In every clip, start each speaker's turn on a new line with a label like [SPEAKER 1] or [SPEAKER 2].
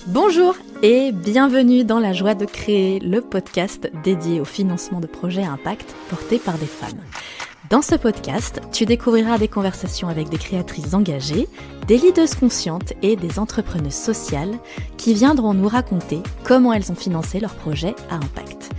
[SPEAKER 1] Bonjour et bienvenue dans La Joie de Créer, le podcast dédié au financement de projets à impact portés par des femmes. Dans ce podcast, tu découvriras des conversations avec des créatrices engagées, des leaders conscientes et des entrepreneuses sociales qui viendront nous raconter comment elles ont financé leurs projets à impact.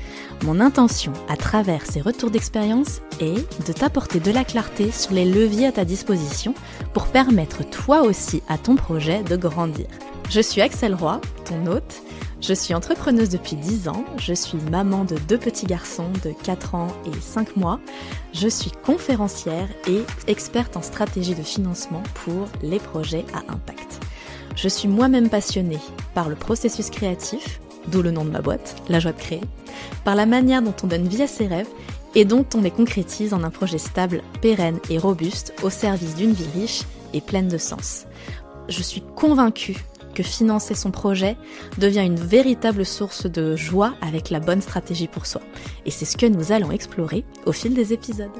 [SPEAKER 1] Mon intention à travers ces retours d'expérience est de t'apporter de la clarté sur les leviers à ta disposition pour permettre toi aussi à ton projet de grandir. Je suis Axel Roy, ton hôte. Je suis entrepreneuse depuis 10 ans. Je suis maman de 2 petits garçons de 4 ans et 5 mois. Je suis conférencière et experte en stratégie de financement pour les projets à impact. Je suis moi-même passionnée par le processus créatif, d'où le nom de ma boîte, La Joie de Créer, par la manière dont on donne vie à ses rêves et dont on les concrétise en un projet stable, pérenne et robuste au service d'une vie riche et pleine de sens. Je suis convaincue que financer son projet devient une véritable source de joie avec la bonne stratégie pour soi. Et c'est ce que nous allons explorer au fil des épisodes.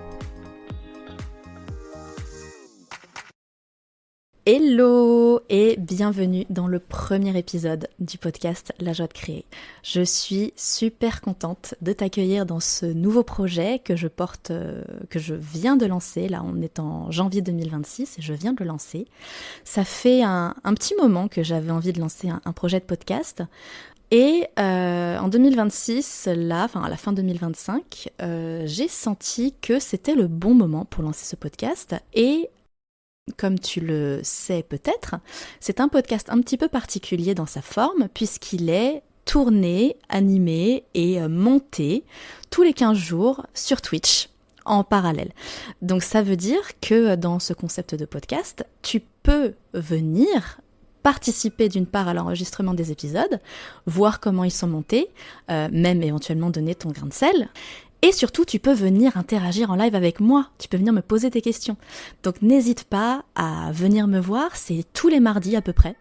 [SPEAKER 1] Hello et bienvenue dans le premier épisode du podcast La Joie de Créer. Je suis super contente de t'accueillir dans ce nouveau projet que je viens de lancer. Là, on est en janvier 2026 et je viens de le lancer. Ça fait un petit moment que j'avais envie de lancer un projet de podcast. Et en 2026, à la fin 2025, j'ai senti que c'était le bon moment pour lancer ce podcast. Et comme tu le sais peut-être, c'est un podcast un petit peu particulier dans sa forme puisqu'il est tourné, animé et monté tous les 15 jours sur Twitch en parallèle. Donc ça veut dire que dans ce concept de podcast, tu peux venir participer d'une part à l'enregistrement des épisodes, voir comment ils sont montés, même éventuellement donner ton grain de sel. Et surtout, tu peux venir interagir en live avec moi, tu peux venir me poser tes questions. Donc n'hésite pas à venir me voir, c'est tous les mardis à peu près,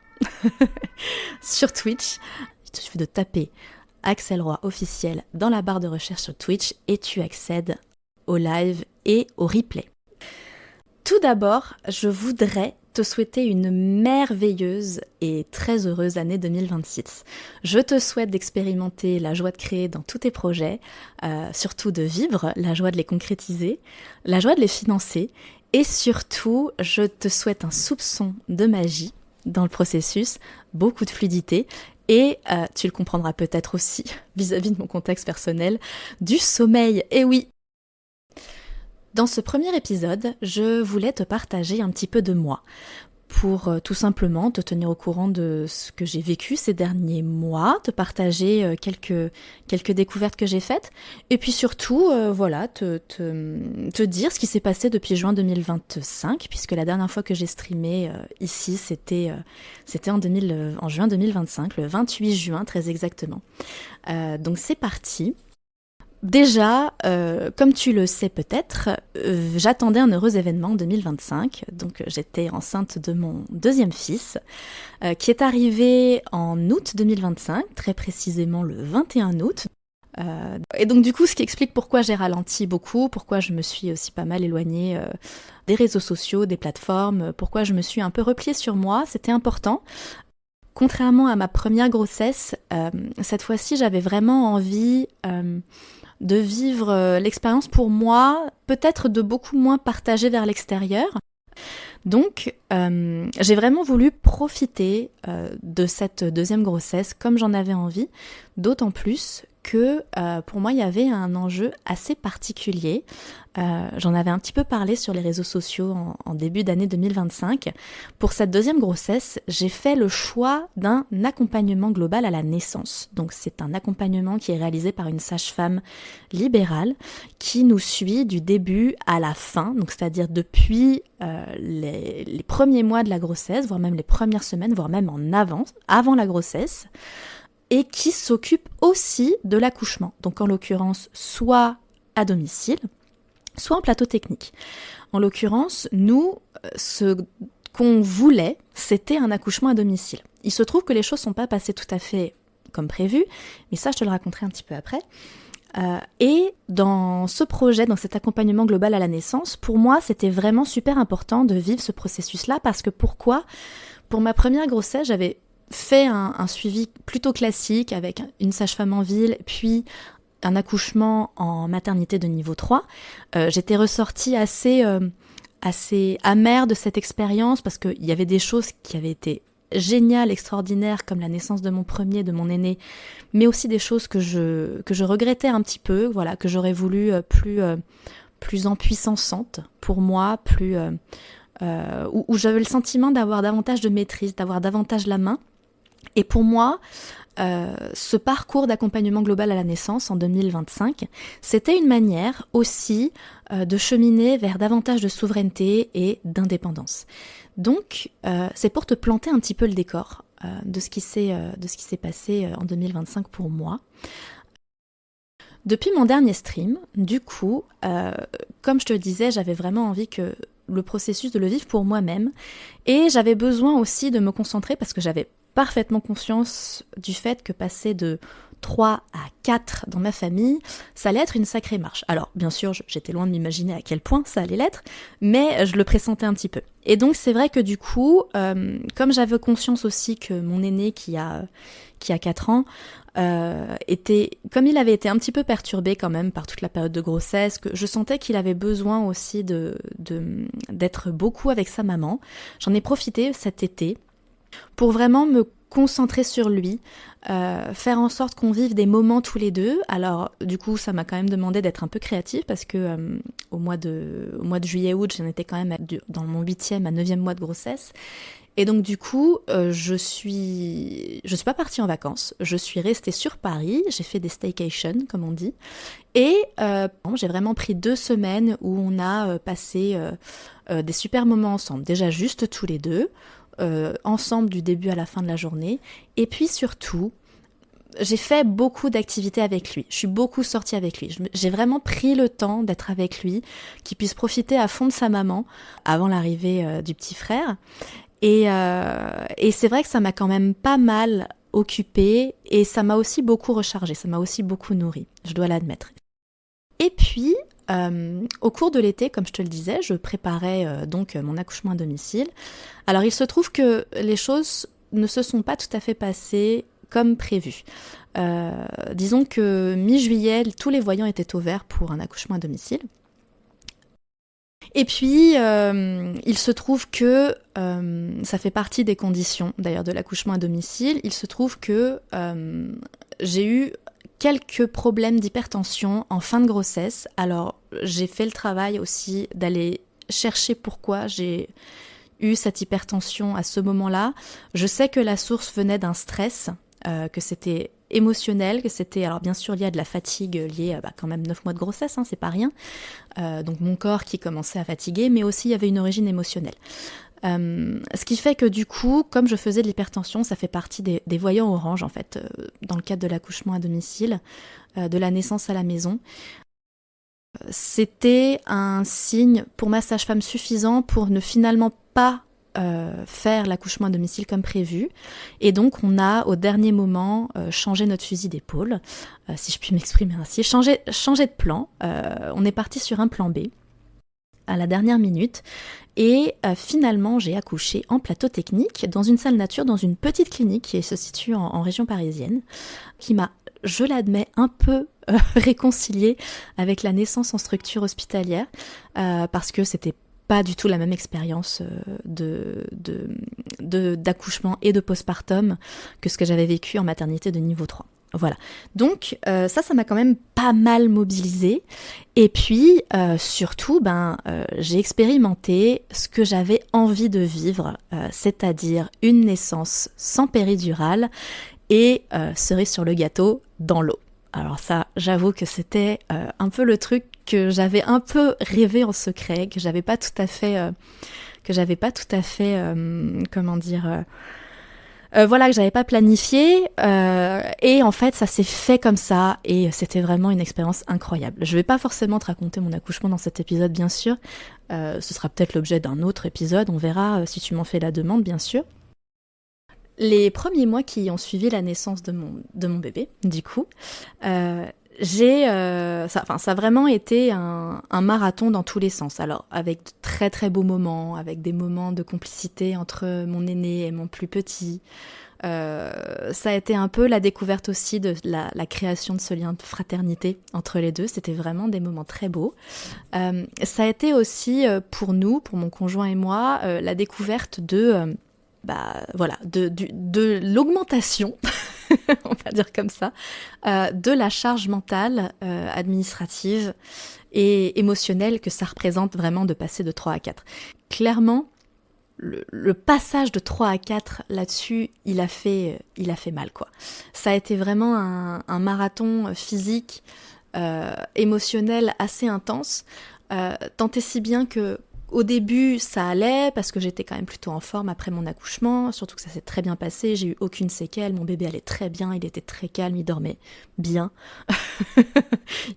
[SPEAKER 1] sur Twitch. Il te suffit de taper Axel Roy officiel dans la barre de recherche sur Twitch et tu accèdes au live et au replay. Tout d'abord, je voudrais te souhaiter une merveilleuse et très heureuse année 2026. Je te souhaite d'expérimenter la joie de créer dans tous tes projets, surtout de vivre la joie de les concrétiser, la joie de les financer et surtout, je te souhaite un soupçon de magie dans le processus, beaucoup de fluidité et tu le comprendras peut-être aussi vis-à-vis de mon contexte personnel, du sommeil. Et oui! Dans ce premier épisode, je voulais te partager un petit peu de moi pour tout simplement te tenir au courant de ce que j'ai vécu ces derniers mois, te partager quelques découvertes que j'ai faites et puis surtout te dire ce qui s'est passé depuis juin 2025 puisque la dernière fois que j'ai streamé ici c'était en juin 2025, le 28 juin très exactement. Donc c'est parti. Déjà, comme tu le sais peut-être, j'attendais un heureux événement en 2025, donc j'étais enceinte de mon deuxième fils, qui est arrivé en août 2025, très précisément le 21 août. Et donc du coup, ce qui explique pourquoi j'ai ralenti beaucoup, pourquoi je me suis aussi pas mal éloignée des réseaux sociaux, des plateformes, pourquoi je me suis un peu repliée sur moi, c'était important. Contrairement à ma première grossesse, cette fois-ci, j'avais vraiment envie de vivre l'expérience pour moi, peut-être de beaucoup moins partager vers l'extérieur. Donc, j'ai vraiment voulu profiter de cette deuxième grossesse comme j'en avais envie, d'autant plus que pour moi, il y avait un enjeu assez particulier. J'en avais un petit peu parlé sur les réseaux sociaux en début d'année 2025. Pour cette deuxième grossesse, j'ai fait le choix d'un accompagnement global à la naissance. Donc c'est un accompagnement qui est réalisé par une sage-femme libérale qui nous suit du début à la fin, donc c'est-à-dire depuis les premiers mois de la grossesse, voire même les premières semaines, voire même avant la grossesse, et qui s'occupe aussi de l'accouchement. Donc en l'occurrence, soit à domicile, soit en plateau technique. En l'occurrence, nous, ce qu'on voulait, c'était un accouchement à domicile. Il se trouve que les choses ne sont pas passées tout à fait comme prévu, mais ça, je te le raconterai un petit peu après. Et dans ce projet, dans cet accompagnement global à la naissance, pour moi, c'était vraiment super important de vivre ce processus-là parce que pourquoi ? Pour ma première grossesse, j'avais fait un suivi plutôt classique avec une sage-femme en ville, puis un accouchement en maternité de niveau 3. J'étais ressortie assez amère de cette expérience parce qu'il y avait des choses qui avaient été géniales, extraordinaires, comme la naissance de mon premier, de mon aîné, mais aussi des choses que je regrettais un petit peu, voilà, que j'aurais voulu plus empuissantes pour moi, où j'avais le sentiment d'avoir davantage de maîtrise, d'avoir davantage la main. Et pour moi, ce parcours d'accompagnement global à la naissance en 2025, c'était une manière aussi de cheminer vers davantage de souveraineté et d'indépendance. Donc, c'est pour te planter un petit peu le décor de ce qui s'est passé en 2025 pour moi. Depuis mon dernier stream, du coup, comme je te le disais, j'avais vraiment envie que le processus de le vivre pour moi-même, et j'avais besoin aussi de me concentrer parce que j'avais parfaitement conscience du fait que passer de 3 à 4 dans ma famille, ça allait être une sacrée marche. Alors, bien sûr, j'étais loin de m'imaginer à quel point ça allait l'être, mais je le pressentais un petit peu. Et donc, c'est vrai que du coup, comme j'avais conscience aussi que mon aîné qui a 4 ans, comme il avait été un petit peu perturbé quand même par toute la période de grossesse, que je sentais qu'il avait besoin aussi d'être beaucoup avec sa maman. J'en ai profité cet été pour vraiment me concentrer sur lui, faire en sorte qu'on vive des moments tous les deux. Alors du coup ça m'a quand même demandé d'être un peu créative parce que au mois de juillet-août j'en étais quand même dans mon 8e à 9e mois de grossesse. Et donc du coup, je suis pas partie en vacances, je suis restée sur Paris, j'ai fait des staycations comme on dit, et j'ai vraiment pris 2 semaines où on a passé des super moments ensemble, déjà juste tous les deux, ensemble du début à la fin de la journée, et puis surtout, j'ai fait beaucoup d'activités avec lui, je suis beaucoup sortie avec lui, j'ai vraiment pris le temps d'être avec lui, qu'il puisse profiter à fond de sa maman avant l'arrivée du petit frère. Et c'est vrai que ça m'a quand même pas mal occupée et ça m'a aussi beaucoup rechargée, ça m'a aussi beaucoup nourrie, je dois l'admettre. Et puis, au cours de l'été, comme je te le disais, je préparais donc mon accouchement à domicile. Alors il se trouve que les choses ne se sont pas tout à fait passées comme prévu. Disons que mi-juillet, tous les voyants étaient au vert pour un accouchement à domicile. Et puis, il se trouve que, ça fait partie des conditions d'ailleurs de l'accouchement à domicile, il se trouve que j'ai eu quelques problèmes d'hypertension en fin de grossesse. Alors, j'ai fait le travail aussi d'aller chercher pourquoi j'ai eu cette hypertension à ce moment-là. Je sais que la source venait d'un stress, que c'était émotionnel, que c'était alors bien sûr lié à de la fatigue liée à quand même 9 mois de grossesse, c'est pas rien, donc mon corps qui commençait à fatiguer, mais aussi il y avait une origine émotionnelle. Ce qui fait que du coup, comme je faisais de l'hypertension, ça fait partie des voyants orange en fait, dans le cadre de l'accouchement à domicile, de la naissance à la maison. C'était un signe pour ma sage-femme suffisant pour ne finalement pas faire l'accouchement à domicile comme prévu. Et donc on a au dernier moment changé notre fusil d'épaule, si je puis m'exprimer ainsi, changé de plan. On est parti sur un plan B à la dernière minute et finalement j'ai accouché en plateau technique dans une salle nature, dans une petite clinique qui se situe en région parisienne, qui m'a, je l'admets, un peu réconciliée avec la naissance en structure hospitalière, parce que c'était pas du tout la même expérience d'accouchement et de postpartum que ce que j'avais vécu en maternité de niveau 3. Voilà. Donc ça m'a quand même pas mal mobilisée. Et puis surtout, j'ai expérimenté ce que j'avais envie de vivre, c'est-à-dire une naissance sans péridurale et cerise sur le gâteau, dans l'eau. Alors ça, j'avoue que c'était un peu le truc que j'avais un peu rêvé en secret, que j'avais pas tout à fait, comment dire, voilà, que j'avais pas planifié, et en fait ça s'est fait comme ça, et c'était vraiment une expérience incroyable. Je vais pas forcément te raconter mon accouchement dans cet épisode, bien sûr, ce sera peut-être l'objet d'un autre épisode, on verra si tu m'en fais la demande, bien sûr. Les premiers mois qui ont suivi la naissance de mon bébé, du coup, ça a vraiment été un marathon dans tous les sens. Alors, avec de très très beaux moments, avec des moments de complicité entre mon aîné et mon plus petit. Ça a été un peu la découverte aussi de la création de ce lien de fraternité entre les deux. C'était vraiment des moments très beaux. Ça a été aussi pour nous, pour mon conjoint et moi, la découverte de l'augmentation, on va dire comme ça, de la charge mentale, administrative et émotionnelle que ça représente vraiment de passer de 3 à 4. Clairement, le passage de 3 à 4 là-dessus, il a fait mal, quoi. Ça a été vraiment un marathon physique, émotionnel assez intense, tant et si bien que au début, ça allait parce que j'étais quand même plutôt en forme après mon accouchement, surtout que ça s'est très bien passé, j'ai eu aucune séquelle, mon bébé allait très bien, il était très calme, il dormait bien.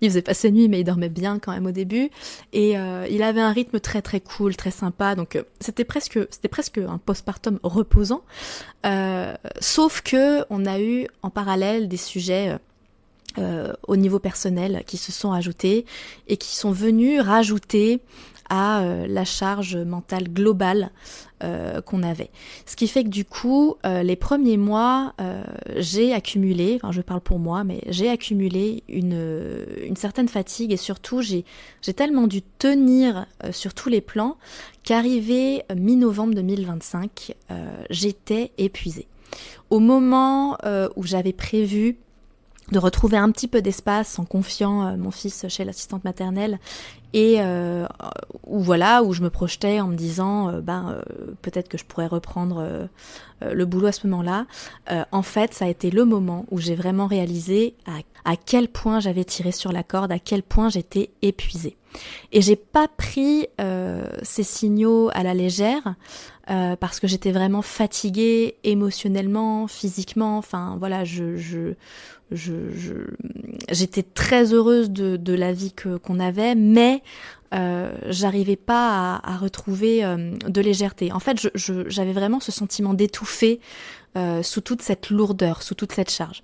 [SPEAKER 1] Il faisait pas ses nuits, mais il dormait bien quand même au début, et il avait un rythme très très cool, très sympa, donc c'était presque un postpartum reposant, sauf que on a eu en parallèle des sujets au niveau personnel qui se sont ajoutés et qui sont venus rajouter à la charge mentale globale qu'on avait. Ce qui fait que du coup, les premiers mois, j'ai accumulé, enfin je parle pour moi, mais j'ai accumulé une certaine fatigue et surtout j'ai tellement dû tenir sur tous les plans qu'arrivé mi-novembre 2025, j'étais épuisée. Au moment où j'avais prévu de retrouver un petit peu d'espace en confiant mon fils chez l'assistante maternelle et où je me projetais en me disant peut-être que je pourrais reprendre le boulot à ce moment-là. En fait, ça a été le moment où j'ai vraiment réalisé à quel point j'avais tiré sur la corde, à quel point j'étais épuisée. Et j'ai pas pris ces signaux à la légère parce que j'étais vraiment fatiguée émotionnellement, physiquement. Enfin voilà, j'étais très heureuse de la vie qu'on avait, mais j'arrivais pas à retrouver de légèreté. En fait, j'avais vraiment ce sentiment d'étouffer sous toute cette lourdeur, sous toute cette charge.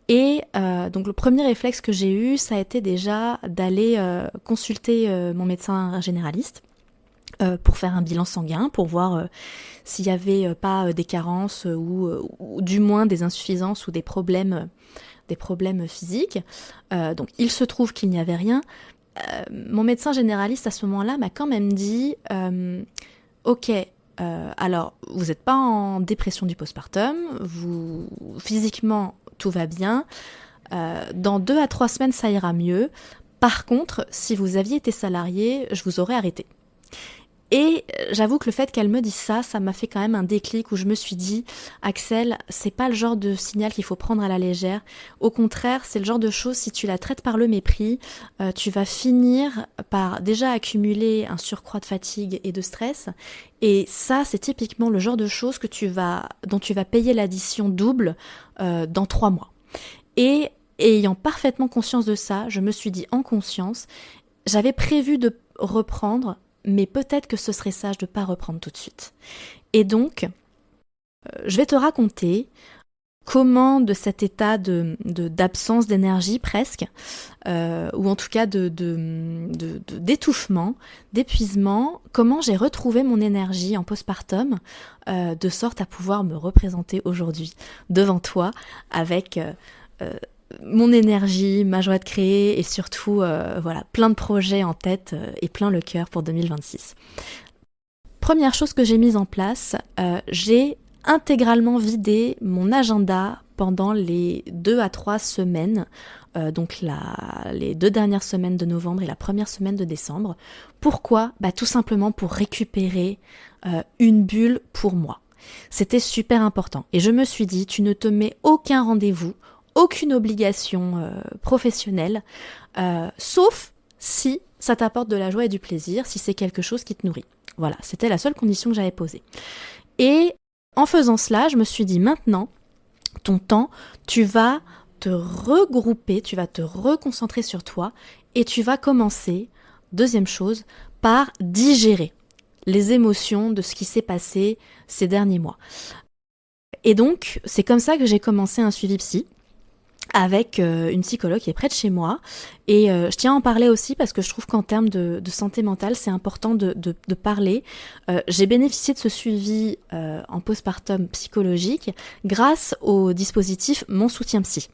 [SPEAKER 1] Et donc le premier réflexe que j'ai eu, ça a été déjà d'aller consulter mon médecin généraliste pour faire un bilan sanguin, pour voir s'il n'y avait pas des carences ou du moins des insuffisances ou des problèmes physiques. Donc il se trouve qu'il n'y avait rien. Mon médecin généraliste à ce moment-là m'a quand même dit ok, alors vous n'êtes pas en dépression du postpartum, physiquement tout va bien, dans 2 à 3 semaines ça ira mieux. Par contre, si vous aviez été salarié, je vous aurais arrêté. Et j'avoue que le fait qu'elle me dise ça m'a fait quand même un déclic où je me suis dit, Axel, c'est pas le genre de signal qu'il faut prendre à la légère. Au contraire, c'est le genre de chose, si tu la traites par le mépris, tu vas finir par déjà accumuler un surcroît de fatigue et de stress. Et ça, c'est typiquement le genre de choses dont tu vas payer l'addition double dans 3 mois. Et ayant parfaitement conscience de ça, je me suis dit en conscience, j'avais prévu de reprendre, mais peut-être que ce serait sage de ne pas reprendre tout de suite. Et donc, je vais te raconter comment de cet état d'absence d'énergie presque, ou en tout cas d'étouffement, d'épuisement, comment j'ai retrouvé mon énergie en postpartum, de sorte à pouvoir me représenter aujourd'hui devant toi avec mon énergie, ma joie de créer et surtout plein de projets en tête et plein le cœur pour 2026. Première chose que j'ai mise en place, j'ai intégralement vidé mon agenda pendant les 2 à 3 semaines, donc les 2 dernières semaines de novembre et la première semaine de décembre. Pourquoi ? Tout simplement pour récupérer une bulle pour moi. C'était super important et je me suis dit, tu ne te mets aucun rendez-vous, aucune obligation professionnelle, sauf si ça t'apporte de la joie et du plaisir, si c'est quelque chose qui te nourrit. Voilà, c'était la seule condition que j'avais posée. Et en faisant cela, je me suis dit maintenant, ton temps, tu vas te regrouper, tu vas te reconcentrer sur toi et tu vas commencer, deuxième chose, par digérer les émotions de ce qui s'est passé ces derniers mois. Et donc, c'est comme ça que j'ai commencé un suivi psy. avec une psychologue qui est près de chez moi. Et je tiens à en parler aussi parce que je trouve qu'en termes de santé mentale, c'est important de parler. J'ai bénéficié de ce suivi en postpartum psychologique grâce au dispositif Mon Soutien Psy.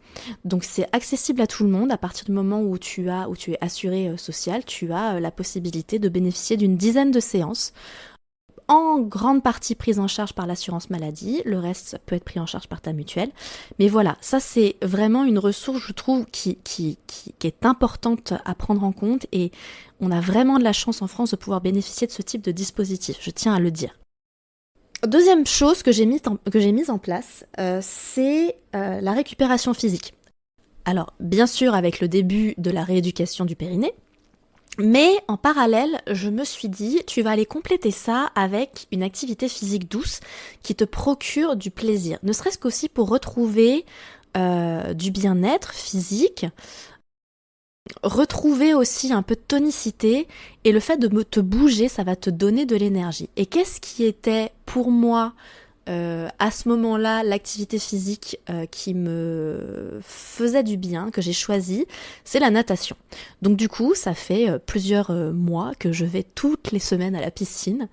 [SPEAKER 1] Donc c'est accessible à tout le monde. À partir du moment où tu es assuré social, tu as la possibilité de bénéficier d'une dizaine de séances, en grande partie prise en charge par l'assurance maladie, le reste peut être pris en charge par ta mutuelle. Mais voilà, ça c'est vraiment une ressource, je trouve, qui est importante à prendre en compte, et on a vraiment de la chance en France de pouvoir bénéficier de ce type de dispositif, je tiens à le dire. Deuxième chose que j'ai mise en place, c'est la récupération physique. Alors, bien sûr, avec le début de la rééducation du périnée, mais en parallèle, je me suis dit, tu vas aller compléter ça avec une activité physique douce qui te procure du plaisir. Ne serait-ce qu'aussi pour retrouver du bien-être physique, retrouver aussi un peu de tonicité, et le fait de te bouger, ça va te donner de l'énergie. Et qu'est-ce qui était pour moi à ce moment-là, l'activité physique qui me faisait du bien, que j'ai choisi, c'est la natation. Donc du coup, ça fait plusieurs mois que je vais toutes les semaines à la piscine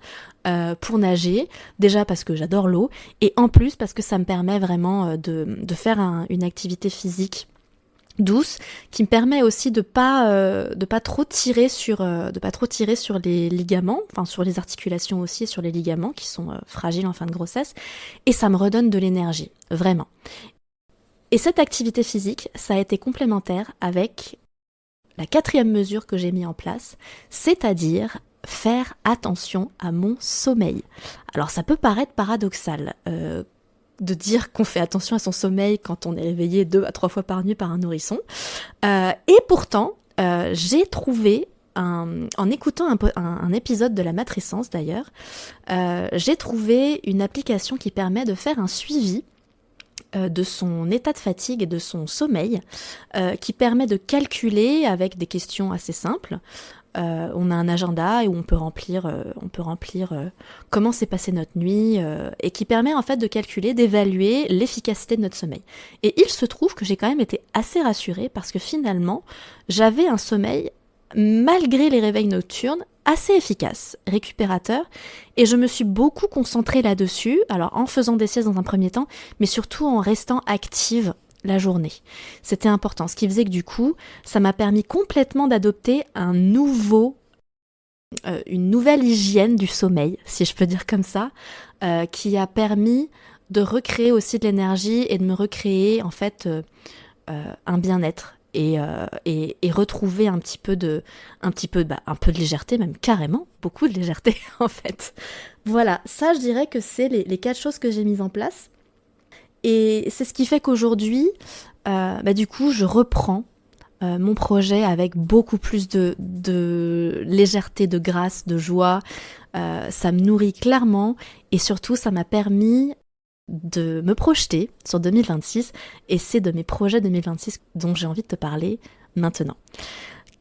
[SPEAKER 1] pour nager, déjà parce que j'adore l'eau, et en plus parce que ça me permet vraiment de faire une activité physique douce, qui me permet aussi de pas trop tirer sur les ligaments, enfin sur les articulations aussi, et sur les ligaments qui sont fragiles en fin de grossesse, et ça me redonne de l'énergie, vraiment. Et cette activité physique, ça a été complémentaire avec la 4e mesure que j'ai mis en place, c'est-à-dire faire attention à mon sommeil. Alors ça peut paraître paradoxal, de dire qu'on fait attention à son sommeil quand on est réveillé 2 à 3 fois par nuit par un nourrisson. Et pourtant, j'ai trouvé, en écoutant un épisode de la matrescence d'ailleurs, j'ai trouvé une application qui permet de faire un suivi de son état de fatigue et de son sommeil, qui permet de calculer avec des questions assez simples. On a un agenda où on peut remplir comment s'est passée notre nuit, et qui permet en fait de calculer, d'évaluer l'efficacité de notre sommeil. Et il se trouve que j'ai quand même été assez rassurée parce que finalement, j'avais un sommeil, malgré les réveils nocturnes, assez efficace, récupérateur, et je me suis beaucoup concentrée là-dessus, alors en faisant des siestes dans un premier temps, mais surtout en restant active la journée. C'était important, ce qui faisait que du coup, ça m'a permis complètement d'adopter une nouvelle hygiène du sommeil, si je peux dire comme ça, qui a permis de recréer aussi de l'énergie et de me recréer en fait un bien-être et retrouver un peu de légèreté, même carrément beaucoup de légèreté en fait. Voilà, ça je dirais que c'est les 4 choses que j'ai mises en place. Et c'est ce qui fait qu'aujourd'hui, du coup, je reprends mon projet avec beaucoup plus de légèreté, de grâce, de joie. Ça me nourrit clairement, et surtout, ça m'a permis de me projeter sur 2026, et c'est de mes projets 2026 dont j'ai envie de te parler maintenant.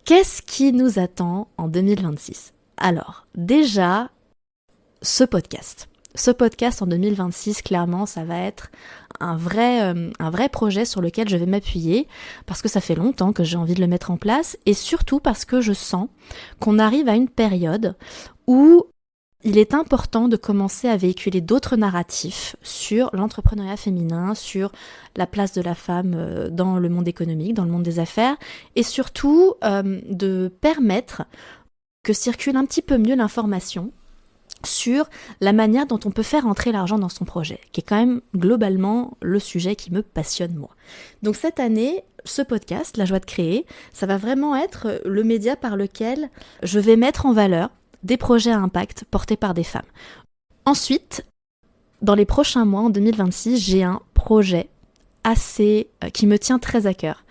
[SPEAKER 1] Qu'est-ce qui nous attend en 2026 ? Alors, déjà, ce podcast en 2026, clairement, ça va être un vrai projet sur lequel je vais m'appuyer, parce que ça fait longtemps que j'ai envie de le mettre en place, et surtout parce que je sens qu'on arrive à une période où il est important de commencer à véhiculer d'autres narratifs sur l'entrepreneuriat féminin, sur la place de la femme dans le monde économique, dans le monde des affaires, et surtout de permettre que circule un petit peu mieux l'information sur la manière dont on peut faire entrer l'argent dans son projet, qui est quand même globalement le sujet qui me passionne moi. Donc cette année, ce podcast, La Joie de Créer, ça va vraiment être le média par lequel je vais mettre en valeur des projets à impact portés par des femmes. Ensuite, dans les prochains mois, en 2026, j'ai un projet qui me tient très à cœur.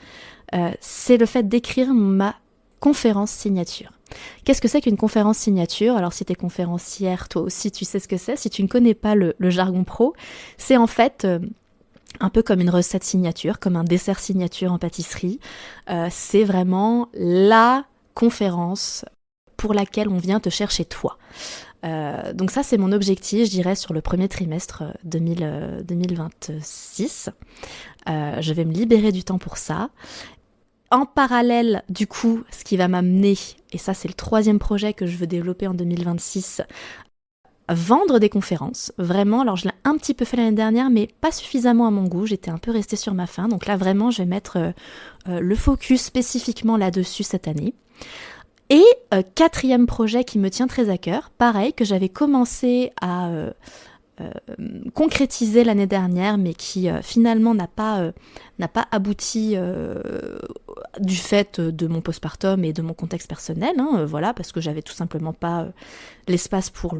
[SPEAKER 1] C'est le fait d'écrire ma conférence signature. Qu'est-ce que c'est qu'une conférence signature ? Alors si tu es conférencière, toi aussi tu sais ce que c'est. Si tu ne connais pas le jargon pro, c'est en fait un peu comme une recette signature, comme un dessert signature en pâtisserie. C'est vraiment la conférence pour laquelle on vient te chercher toi. Donc ça, c'est mon objectif, je dirais, sur le premier trimestre 2026. Je vais me libérer du temps pour ça. En parallèle, du coup, ce qui va m'amener, et ça c'est le troisième projet que je veux développer en 2026, vendre des conférences, vraiment. Alors je l'ai un petit peu fait l'année dernière, mais pas suffisamment à mon goût, j'étais un peu restée sur ma faim, donc là vraiment je vais mettre le focus spécifiquement là-dessus cette année. Et quatrième projet qui me tient très à cœur, pareil, que j'avais commencé à concrétiser l'année dernière, mais qui finalement n'a pas abouti du fait de mon postpartum et de mon contexte personnel, voilà, parce que j'avais tout simplement pas l'espace pour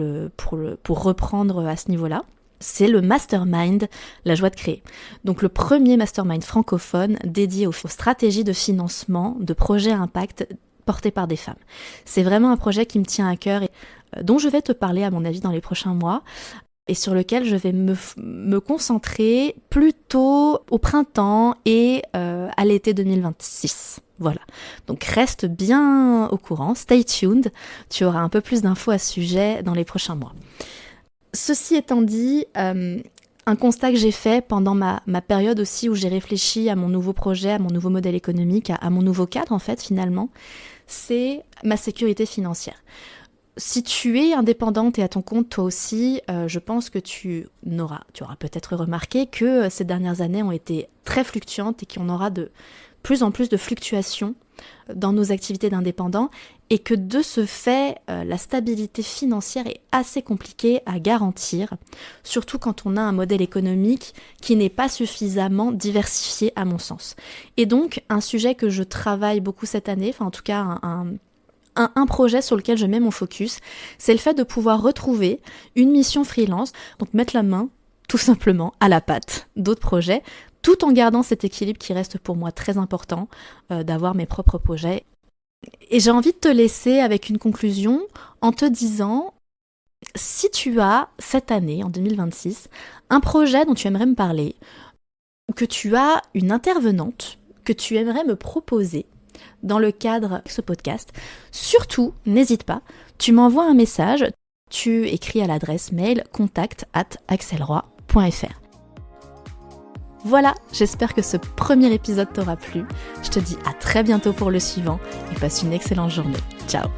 [SPEAKER 1] reprendre à ce niveau-là. C'est le mastermind La Joie de Créer. Donc le premier mastermind francophone dédié aux stratégies de financement de projets à impact portés par des femmes. C'est vraiment un projet qui me tient à cœur et dont je vais te parler à mon avis dans les prochains mois et sur lequel je vais me concentrer plutôt au printemps et à l'été 2026. Voilà. Donc reste bien au courant, stay tuned, tu auras un peu plus d'infos à ce sujet dans les prochains mois. Ceci étant dit, un constat que j'ai fait pendant ma période aussi où j'ai réfléchi à mon nouveau projet, à mon nouveau modèle économique, à mon nouveau cadre en fait finalement, c'est ma sécurité financière. Si tu es indépendante et à ton compte toi aussi, je pense que tu auras peut-être remarqué que ces dernières années ont été très fluctuantes et qu'on aura de plus en plus de fluctuations dans nos activités d'indépendants et que de ce fait, la stabilité financière est assez compliquée à garantir, surtout quand on a un modèle économique qui n'est pas suffisamment diversifié à mon sens. Et donc, un sujet que je travaille beaucoup cette année, enfin en tout cas un projet sur lequel je mets mon focus, c'est le fait de pouvoir retrouver une mission freelance, donc mettre la main tout simplement à la pâte d'autres projets, tout en gardant cet équilibre qui reste pour moi très important, d'avoir mes propres projets. Et j'ai envie de te laisser avec une conclusion en te disant, si tu as cette année, en 2026, un projet dont tu aimerais me parler, ou que tu as une intervenante que tu aimerais me proposer dans le cadre de ce podcast, surtout, n'hésite pas, tu m'envoies un message, tu écris à l'adresse mail contact@axelroy.fr. Voilà, j'espère que ce premier épisode t'aura plu. Je te dis à très bientôt pour le suivant et passe une excellente journée. Ciao!